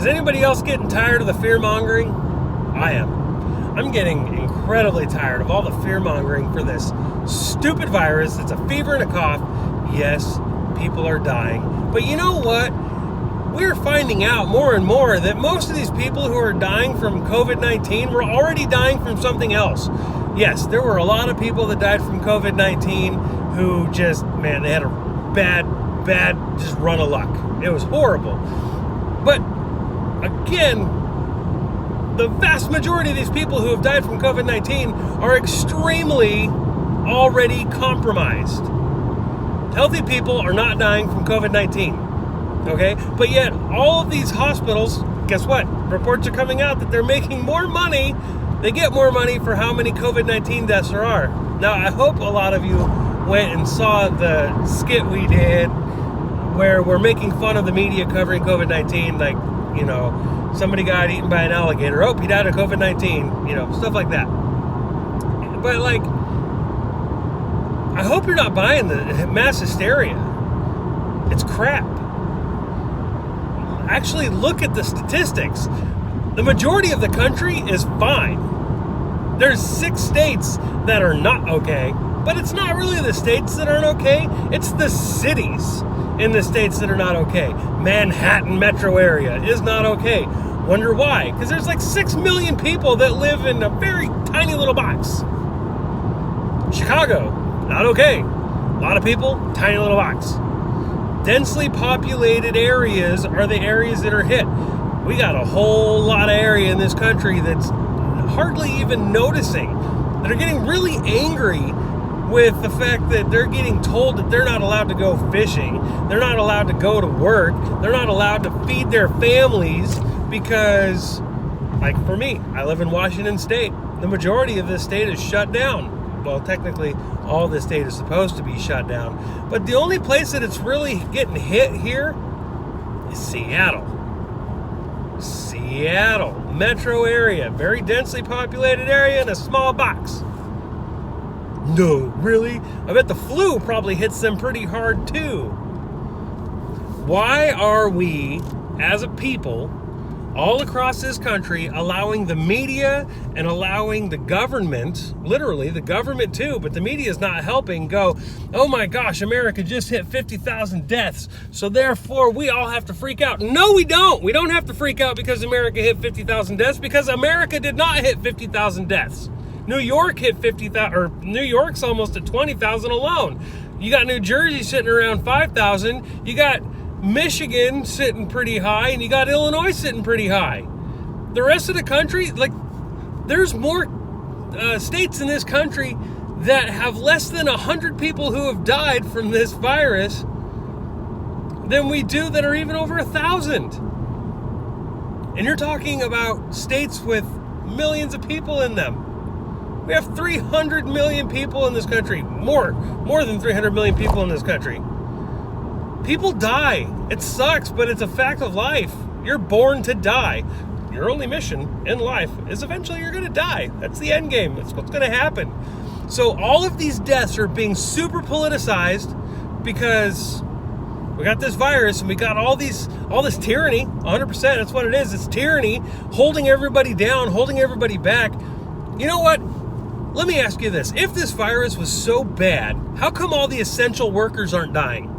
Is anybody else getting tired of the fear-mongering? I am. I'm getting incredibly tired of all the fear-mongering for this stupid virus. It's a fever and a cough. Yes, people are dying. But you know what? We're finding out more and more that most of these people who are dying from COVID-19 were already dying from something else. Yes, there were a lot of people that died from COVID-19 who just, man, they had a bad just run of luck. It was horrible. But again, the vast majority of these people who have died from COVID-19 are extremely already compromised. Healthy people are not dying from COVID-19, okay? But yet, all of these hospitals, guess what? Reports are coming out that they're making more money. They get more money for how many COVID-19 deaths there are. Now, I hope a lot of you went and saw the skit we did where we're making fun of the media covering COVID-19, like, you know, somebody got eaten by an alligator. Oh, he died of COVID-19. You know, stuff like that. But, like, I hope you're not buying the mass hysteria. It's crap. Actually, look at the statistics. The majority of the country is fine. There's 6 states that are not okay, but it's not really the states that aren't okay. It's the cities in the states that are not okay. Manhattan metro area is not okay. Wonder why? Because there's like 6 million people that live in a very tiny little box. Chicago, not okay. A lot of people, tiny little box. Densely populated areas are the areas that are hit. We got a whole lot of area in this country that's hardly even noticing, that are getting really angry with the fact that they're getting told that they're not allowed to go fishing, they're not allowed to go to work, they're not allowed to feed their families because, like for me, I live in Washington State. The majority of this state is shut down. Well, technically, all this state is supposed to be shut down. But the only place that it's really getting hit here is Seattle. Seattle, metro area, very densely populated area in a small box. No, really? I bet the flu probably hits them pretty hard too. Why are we, as a people, all across this country, allowing the media and allowing the government, literally the government too, but the media is not helping, go, oh my gosh, America just hit 50,000 deaths, so therefore we all have to freak out. No, we don't. We don't have to freak out because America hit 50,000 deaths, because America did not hit 50,000 deaths. New York hit 50,000, or New York's almost at 20,000 alone. You got New Jersey sitting around 5,000. You got Michigan sitting pretty high, and you got Illinois sitting pretty high. The rest of the country, like, there's more states in this country that have less than 100 people who have died from this virus than we do that are even over 1,000. And you're talking about states with millions of people in them. We have 300 million people in this country. More than 300 million people in this country. People die. It sucks, but it's a fact of life. You're born to die. Your only mission in life is eventually you're going to die. That's the end game. That's what's going to happen. So all of these deaths are being super politicized because we got this virus and we got all this tyranny. 100%, that's what it is. It's tyranny holding everybody down, holding everybody back. You know what? Let me ask you this. If this virus was so bad, how come all the essential workers aren't dying?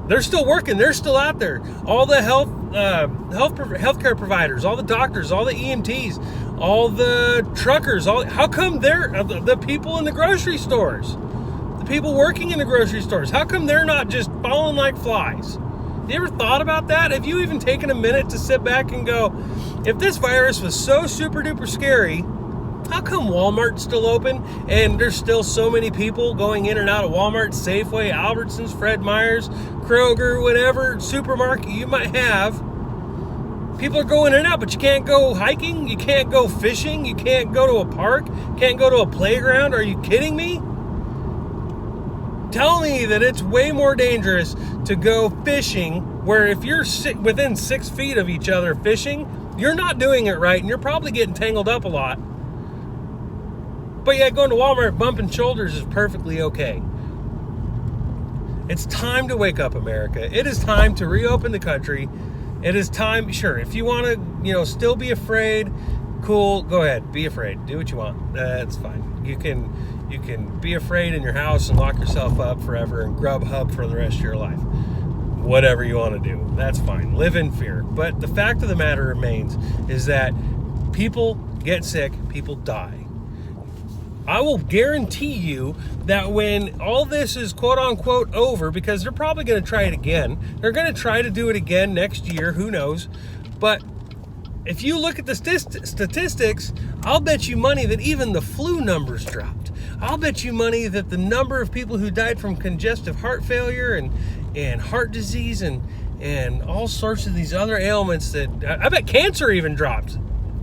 They're still working. They're still out there. All the healthcare providers, all the doctors, all the EMTs, all the truckers. How come they're the people in the grocery stores, the people working in the grocery stores? How come they're not just falling like flies? You ever thought about that? Have you even taken a minute to sit back and go, if this virus was so super duper scary, how come Walmart's still open and there's still so many people going in and out of Walmart, Safeway, Albertsons, Fred Meyer's, Kroger, whatever supermarket you might have? People are going in and out, but you can't go hiking, you can't go fishing, you can't go to a park, can't go to a playground. Are you kidding me? Tell me that it's way more dangerous to go fishing where if you're within 6 feet of each other fishing, you're not doing it right and you're probably getting tangled up a lot. But yeah, going to Walmart bumping shoulders is perfectly okay. It's time to wake up, America. It is time to reopen the country. It is time. Sure, if you want to, still be afraid, cool, go ahead, be afraid, do what you want. That's fine. You can be afraid in your house and lock yourself up forever and Grubhub for the rest of your life. Whatever you want to do, that's fine. Live in fear. But the fact of the matter remains is that people get sick, people die. I will guarantee you that when all this is quote unquote over, because they're probably going to try it again, they're going to try to do it again next year, who knows, but if you look at the statistics, I'll bet you money that even the flu numbers dropped. I'll bet you money that the number of people who died from congestive heart failure and heart disease and all sorts of these other ailments that I bet cancer even dropped,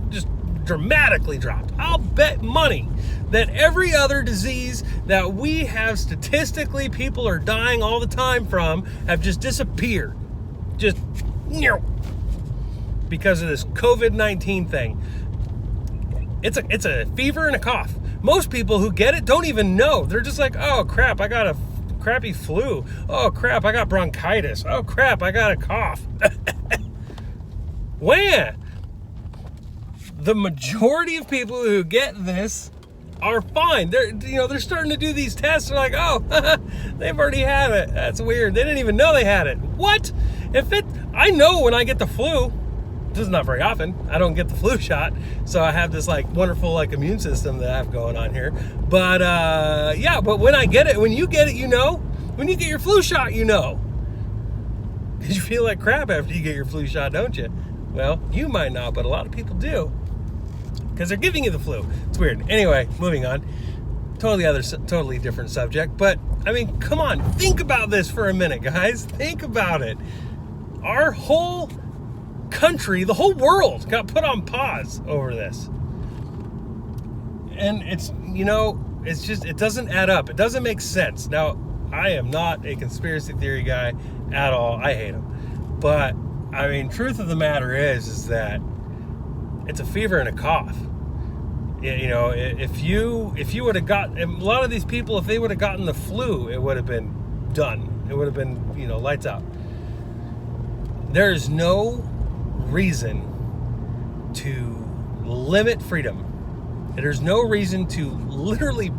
just dramatically dropped. I'll bet money that every other disease that we have statistically people are dying all the time from have just disappeared. Just because of this COVID-19 thing. It's a fever and a cough. Most people who get it don't even know. They're just like, oh crap, I got a crappy flu. Oh crap, I got bronchitis. Oh crap, I got a cough. Wham! The majority of people who get this are fine. They're starting to do these tests. They're like, oh, they've already had it. That's weird. They didn't even know they had it. What? I know when I get the flu. This is not very often. I don't get the flu shot, so I have this wonderful immune system that I have going on here. But but when I get it, when you get it, when you get your flu shot, because you feel like crap after you get your flu shot, don't you? Well, you might not, but a lot of people do, because they're giving you the flu. It's weird. Anyway, moving on. Totally different subject. But I mean, come on, think about this for a minute, guys. Think about it. Our whole country, the whole world got put on pause over this. And it doesn't add up. It doesn't make sense. Now, I am not a conspiracy theory guy at all. I hate them. But, I mean, truth of the matter is that it's a fever and a cough. If you would have got, a lot of these people, if they would have gotten the flu, it would have been done. It would have been, lights out. There's no reason to limit freedom. There's no reason to literally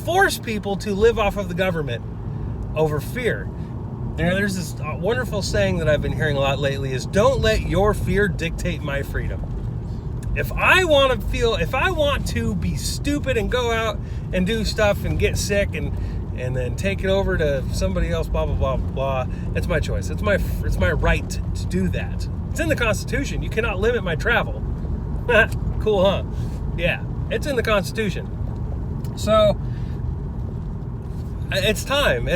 force people to live off of the government over fear. There's this wonderful saying that I've been hearing a lot lately is, don't let your fear dictate my freedom. If I want to be stupid and go out and do stuff and get sick and then take it over to somebody else, blah, blah, blah, blah, it's my choice. It's my right to do that. It's in the Constitution. You cannot limit my travel. Cool, huh? Yeah, it's in the Constitution. So, it's time,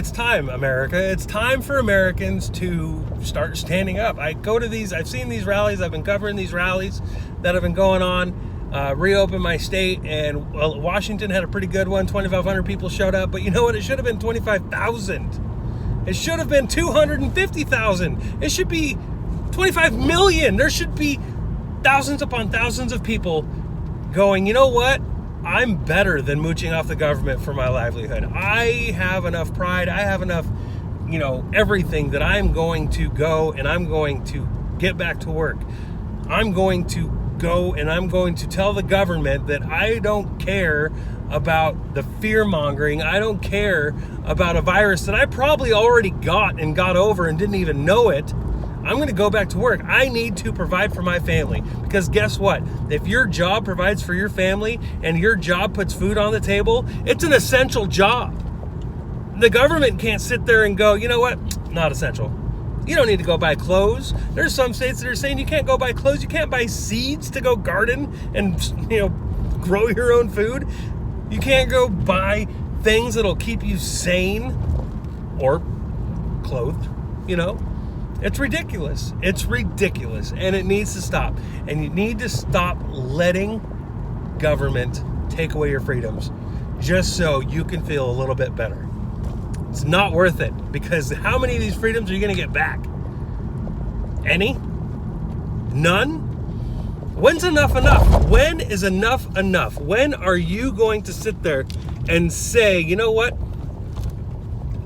America. It's time for Americans to start standing up. I've seen these rallies. I've been covering these rallies that have been going on. Reopen my state, and Washington had a pretty good one. 2,500 people showed up, but you know what? It should have been 25,000. It should have been 250,000. It should be 25 million. There should be thousands upon thousands of people going, you know what? I'm better than mooching off the government for my livelihood. I have enough pride. I have enough, everything that I'm going to go and I'm going to get back to work. I'm going to go and I'm going to tell the government that I don't care about the fear mongering. I don't care about a virus that I probably already got and got over and didn't even know it. I'm going to go back to work. I need to provide for my family, because guess what? If your job provides for your family and your job puts food on the table, it's an essential job. The government can't sit there and go, you know what? Not essential. You don't need to go buy clothes. There's some states that are saying you can't go buy clothes. You can't buy seeds to go garden and, grow your own food. You can't go buy things that'll keep you sane or clothed, It's ridiculous. It's ridiculous. And it needs to stop. And you need to stop letting government take away your freedoms just so you can feel a little bit better. It's not worth it, because how many of these freedoms are you going to get back? Any? None? When's enough enough? When is enough enough? When are you going to sit there and say, you know what?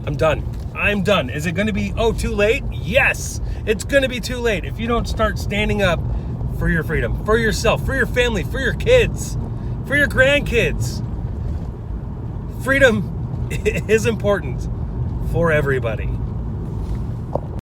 I'm done. I'm done. Is it going to be, too late? Yes, it's going to be too late if you don't start standing up for your freedom, for yourself, for your family, for your kids, for your grandkids. Freedom is important for everybody.